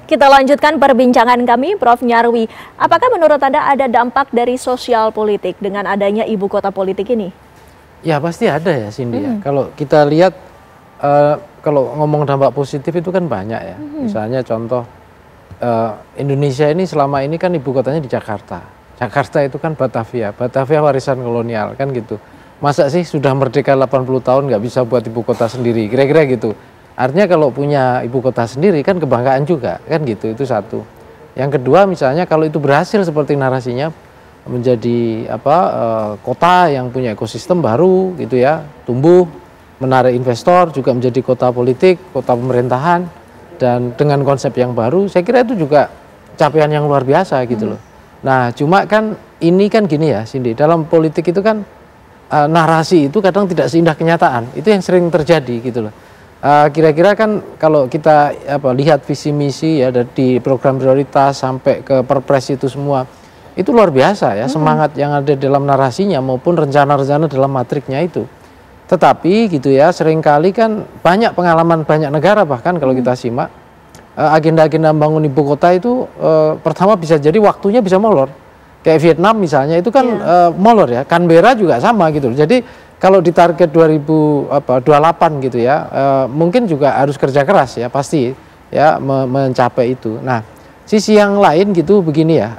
Kita lanjutkan perbincangan kami, Prof. Nyarwi. Apakah menurut Anda ada dampak dari sosial politik dengan adanya ibu kota politik ini? Ya pasti ada ya, Cindy. Ya. Kalau kita lihat, kalau ngomong dampak positif itu kan banyak ya. Misalnya contoh, Indonesia ini selama ini kan ibu kotanya di Jakarta. Jakarta itu kan Batavia, Batavia warisan kolonial kan gitu. Masa sih sudah merdeka 80 tahun nggak bisa buat ibu kota sendiri, kira-kira gitu. Artinya kalau punya ibu kota sendiri kan kebanggaan juga, kan gitu, itu satu. Yang kedua misalnya kalau itu berhasil seperti narasinya menjadi kota yang punya ekosistem baru gitu ya, tumbuh, menarik investor, juga menjadi kota politik, kota pemerintahan, dan dengan konsep yang baru, saya kira itu juga capaian yang luar biasa gitu loh. Nah cuma kan ini kan gini ya Cindy, dalam politik itu kan narasi itu kadang tidak seindah kenyataan, itu yang sering terjadi gitu loh. Kira-kira kan kalau kita lihat visi misi ya dari program prioritas sampai ke perpres itu semua itu luar biasa ya, semangat yang ada dalam narasinya maupun rencana-rencana dalam matriknya itu. Tetapi gitu ya, seringkali kan banyak pengalaman banyak negara bahkan kalau kita simak agenda-agenda membangun ibu kota itu pertama bisa jadi waktunya bisa molor. Kayak Vietnam misalnya itu kan molor ya, Canberra juga sama gitu. Jadi kalau di target 2028 gitu ya, mungkin juga harus kerja keras ya pasti ya mencapai itu. Nah, sisi yang lain gitu begini ya,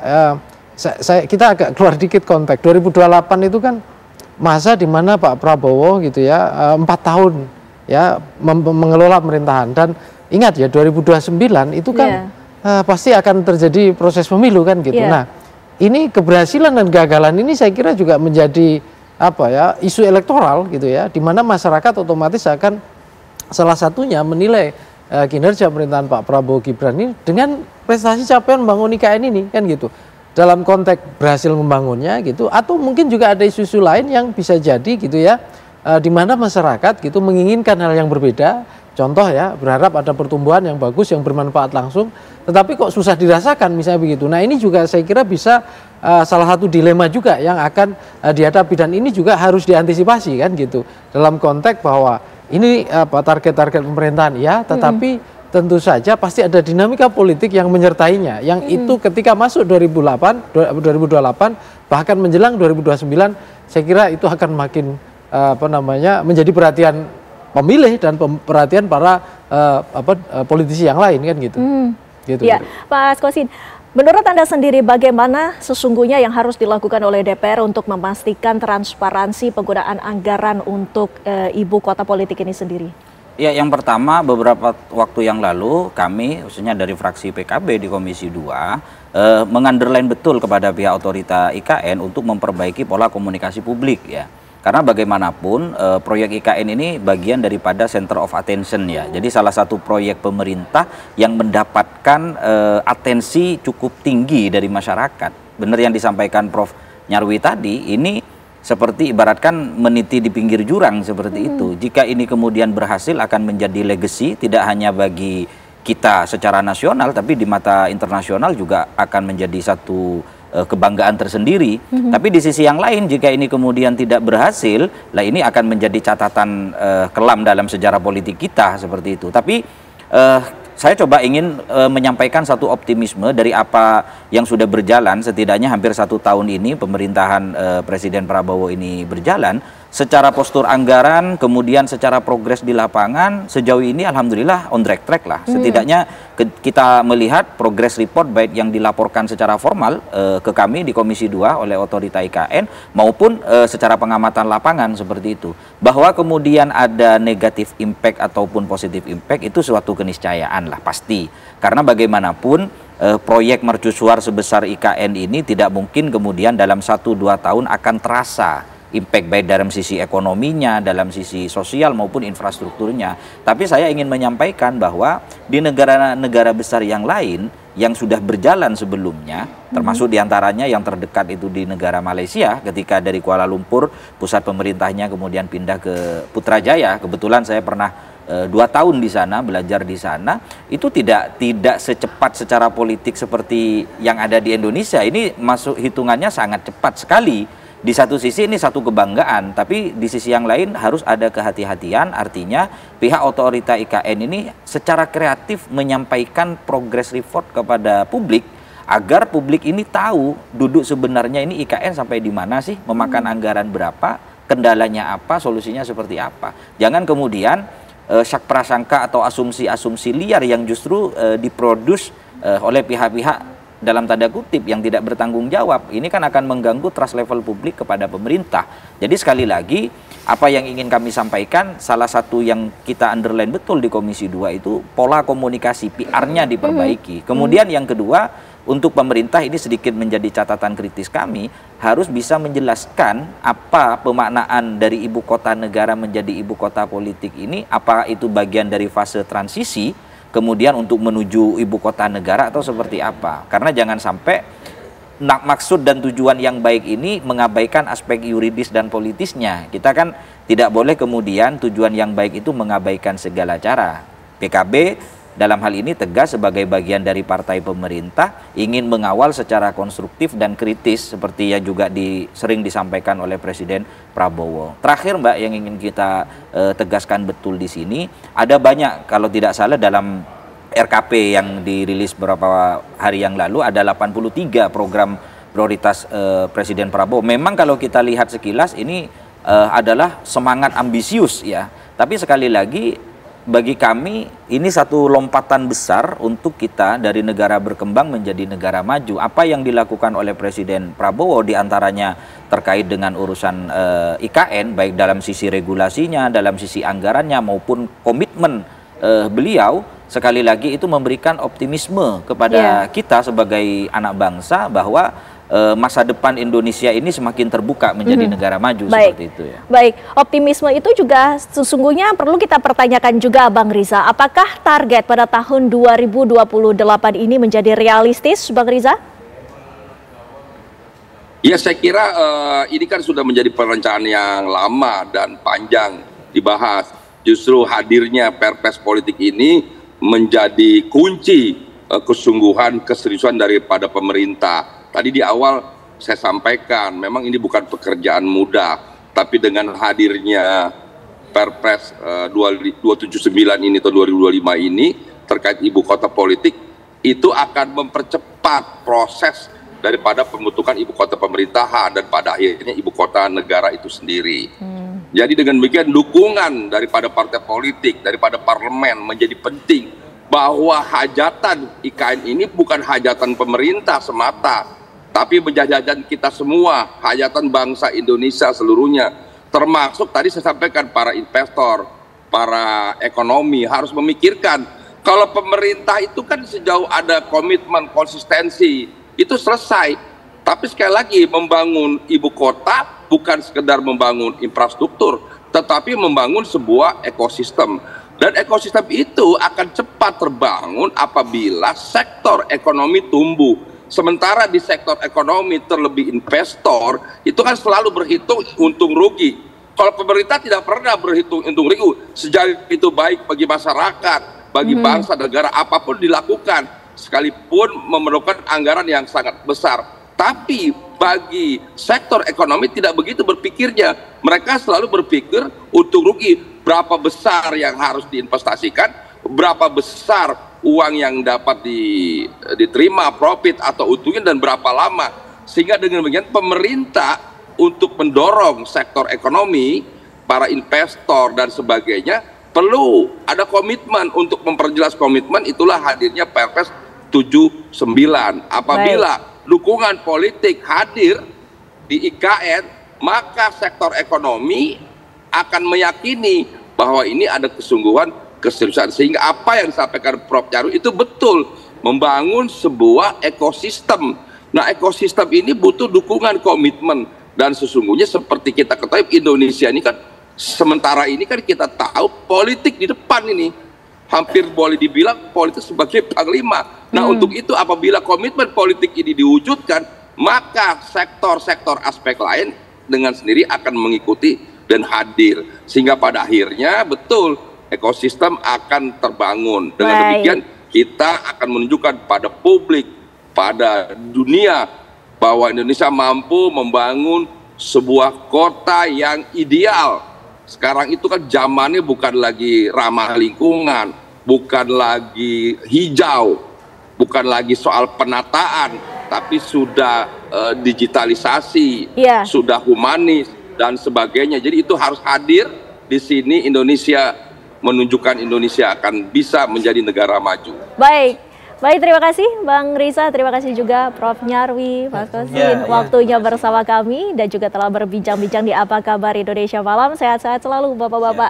kita agak keluar dikit konteks. 2028 itu kan masa di mana Pak Prabowo gitu ya 4 tahun ya mengelola pemerintahan, dan ingat ya 2029 itu kan pasti akan terjadi proses pemilu kan gitu. Nah, ini keberhasilan dan kegagalan ini saya kira juga menjadi isu elektoral gitu ya, di mana masyarakat otomatis akan salah satunya menilai kinerja pemerintahan Pak Prabowo Gibran ini dengan prestasi capaian membangun IKN ini kan gitu, dalam konteks berhasil membangunnya gitu, atau mungkin juga ada isu-isu lain yang bisa jadi gitu ya, di mana masyarakat gitu menginginkan hal yang berbeda. Contoh ya, berharap ada pertumbuhan yang bagus, yang bermanfaat langsung, tetapi kok susah dirasakan misalnya begitu. Nah ini juga saya kira bisa salah satu dilema juga yang akan dihadapi, dan ini juga harus diantisipasi kan gitu. Dalam konteks bahwa ini target-target pemerintahan ya, tetapi tentu saja pasti ada dinamika politik yang menyertainya. Yang itu ketika masuk 2028, bahkan menjelang 2029, saya kira itu akan makin menjadi perhatian pemilih dan perhatian para politisi yang lain kan gitu. Gitu. Ya, Pak Skosin, menurut Anda sendiri bagaimana sesungguhnya yang harus dilakukan oleh DPR untuk memastikan transparansi penggunaan anggaran untuk ibu kota politik ini sendiri? Ya, yang pertama beberapa waktu yang lalu kami khususnya dari fraksi PKB di Komisi 2 mengunderline betul kepada pihak otorita IKN untuk memperbaiki pola komunikasi publik ya. Karena bagaimanapun proyek IKN ini bagian daripada center of attention ya. Jadi salah satu proyek pemerintah yang mendapatkan atensi cukup tinggi dari masyarakat. Benar yang disampaikan Prof. Nyarwi tadi, ini seperti ibaratkan meniti di pinggir jurang seperti itu. Jika ini kemudian berhasil akan menjadi legacy tidak hanya bagi kita secara nasional, tapi di mata internasional juga akan menjadi satu kebanggaan tersendiri. Tapi di sisi yang lain jika ini kemudian tidak berhasil, lah ini akan menjadi catatan kelam dalam sejarah politik kita seperti itu. Tapi saya coba ingin menyampaikan satu optimisme dari apa yang sudah berjalan setidaknya hampir 1 tahun ini pemerintahan Presiden Prabowo ini berjalan. Secara postur anggaran, kemudian secara progres di lapangan, sejauh ini alhamdulillah on track lah. Setidaknya kita melihat progress report baik yang dilaporkan secara formal ke kami di Komisi 2 oleh otorita IKN maupun secara pengamatan lapangan seperti itu. Bahwa kemudian ada negatif impact ataupun positif impact itu suatu keniscayaan lah pasti. Karena bagaimanapun proyek mercusuar sebesar IKN ini tidak mungkin kemudian dalam 1-2 tahun akan terasa impact baik dalam sisi ekonominya, dalam sisi sosial maupun infrastrukturnya. Tapi saya ingin menyampaikan bahwa di negara-negara besar yang lain yang sudah berjalan sebelumnya, termasuk diantaranya yang terdekat itu di negara Malaysia, ketika dari Kuala Lumpur pusat pemerintahnya kemudian pindah ke Putrajaya. Kebetulan saya pernah 2 tahun di sana, belajar di sana, itu tidak secepat secara politik seperti yang ada di Indonesia. Ini masuk hitungannya sangat cepat sekali. di satu sisi ini satu kebanggaan, tapi di sisi yang lain harus ada kehati-hatian, artinya pihak otorita IKN ini secara kreatif menyampaikan progress report kepada publik, agar publik ini tahu duduk sebenarnya ini IKN sampai di mana sih, memakan anggaran berapa, kendalanya apa, solusinya seperti apa. Jangan kemudian syak prasangka atau asumsi-asumsi liar yang justru diproduce oleh pihak-pihak dalam tanda kutip yang tidak bertanggung jawab. Ini kan akan mengganggu trust level publik kepada pemerintah. Jadi sekali lagi, apa yang ingin kami sampaikan, salah satu yang kita underline betul di Komisi 2 itu pola komunikasi, PR-nya diperbaiki. Kemudian yang kedua, untuk pemerintah ini sedikit menjadi catatan kritis kami, harus bisa menjelaskan apa pemaknaan dari ibu kota negara menjadi ibu kota politik ini, apakah itu bagian dari fase transisi, kemudian untuk menuju ibu kota negara atau seperti apa. Karena jangan sampai maksud dan tujuan yang baik ini mengabaikan aspek yuridis dan politisnya. Kita kan tidak boleh kemudian tujuan yang baik itu mengabaikan segala cara. PKB dalam hal ini tegas sebagai bagian dari partai pemerintah ingin mengawal secara konstruktif dan kritis seperti yang juga sering disampaikan oleh Presiden Prabowo. Terakhir Mbak, yang ingin kita tegaskan betul di sini, ada banyak, kalau tidak salah dalam RKP yang dirilis beberapa hari yang lalu ada 83 program prioritas Presiden Prabowo. Memang kalau kita lihat sekilas ini adalah semangat ambisius ya, tapi sekali lagi bagi kami ini satu lompatan besar untuk kita dari negara berkembang menjadi negara maju. Apa yang dilakukan oleh Presiden Prabowo diantaranya terkait dengan urusan IKN, baik dalam sisi regulasinya, dalam sisi anggarannya maupun komitmen beliau, sekali lagi itu memberikan optimisme kepada kita sebagai anak bangsa bahwa masa depan Indonesia ini semakin terbuka menjadi negara maju. Baik. Seperti itu ya. Baik, optimisme itu juga sesungguhnya perlu kita pertanyakan juga Bang Riza. Apakah target pada tahun 2028 ini menjadi realistis, Bang Riza? Ya, saya kira ini kan sudah menjadi perencanaan yang lama dan panjang dibahas. Justru hadirnya Perpres politik ini menjadi kunci kesungguhan, keseriusan daripada pemerintah. Tadi di awal saya sampaikan, memang ini bukan pekerjaan mudah, tapi dengan hadirnya Perpres 279 ini atau 2025 ini terkait ibu kota politik, itu akan mempercepat proses daripada pembentukan ibu kota pemerintahan dan pada akhirnya ibu kota negara itu sendiri. Jadi dengan demikian dukungan daripada partai politik, daripada parlemen menjadi penting, bahwa hajatan IKN ini bukan hajatan pemerintah semata, tapi menjajahkan kita semua, hajatan bangsa Indonesia seluruhnya, termasuk tadi saya sampaikan para investor, para ekonomi harus memikirkan, kalau pemerintah itu kan sejauh ada komitmen, konsistensi, itu selesai. Tapi sekali lagi, membangun ibu kota bukan sekedar membangun infrastruktur, tetapi membangun sebuah ekosistem. Dan ekosistem itu akan cepat terbangun apabila sektor ekonomi tumbuh. Sementara di sektor ekonomi terlebih investor itu kan selalu berhitung untung rugi. Kalau pemerintah tidak pernah berhitung untung rugi, sejauh itu baik bagi masyarakat, bagi bangsa, negara, apapun dilakukan, sekalipun memerlukan anggaran yang sangat besar. Tapi bagi sektor ekonomi tidak begitu berpikirnya. Mereka selalu berpikir untung rugi, berapa besar yang harus diinvestasikan, berapa besar uang yang dapat diterima, profit atau untungnya, dan berapa lama. Sehingga dengan demikian pemerintah untuk mendorong sektor ekonomi, para investor dan sebagainya, perlu ada komitmen. Untuk memperjelas komitmen itulah hadirnya Perpres 79. Apabila dukungan politik hadir di IKN, maka sektor ekonomi akan meyakini bahwa ini ada kesungguhan, keseriusan, sehingga apa yang disampaikan Prof. Jarod itu betul, membangun sebuah ekosistem. Nah, ekosistem ini butuh dukungan, komitmen, dan sesungguhnya seperti kita ketahui Indonesia ini kan sementara ini kan kita tahu politik di depan ini, hampir boleh dibilang politik sebagai panglima. Nah, untuk itu apabila komitmen politik ini diwujudkan, maka sektor-sektor aspek lain dengan sendiri akan mengikuti dan hadir, sehingga pada akhirnya betul ekosistem akan terbangun. Dengan demikian kita akan menunjukkan pada publik, pada dunia, bahwa Indonesia mampu membangun sebuah kota yang ideal. Sekarang itu kan zamannya bukan lagi ramah lingkungan, bukan lagi hijau, bukan lagi soal penataan, tapi sudah digitalisasi, sudah humanis dan sebagainya. Jadi itu harus hadir di sini. Indonesia menunjukkan Indonesia akan bisa menjadi negara maju. Baik, terima kasih Bang Riza, terima kasih juga Prof. Nyarwi, Mas Kosin, waktunya bersama kami dan juga telah berbincang-bincang di Apa Kabar Indonesia Malam. Sehat-sehat selalu Bapak-Bapak.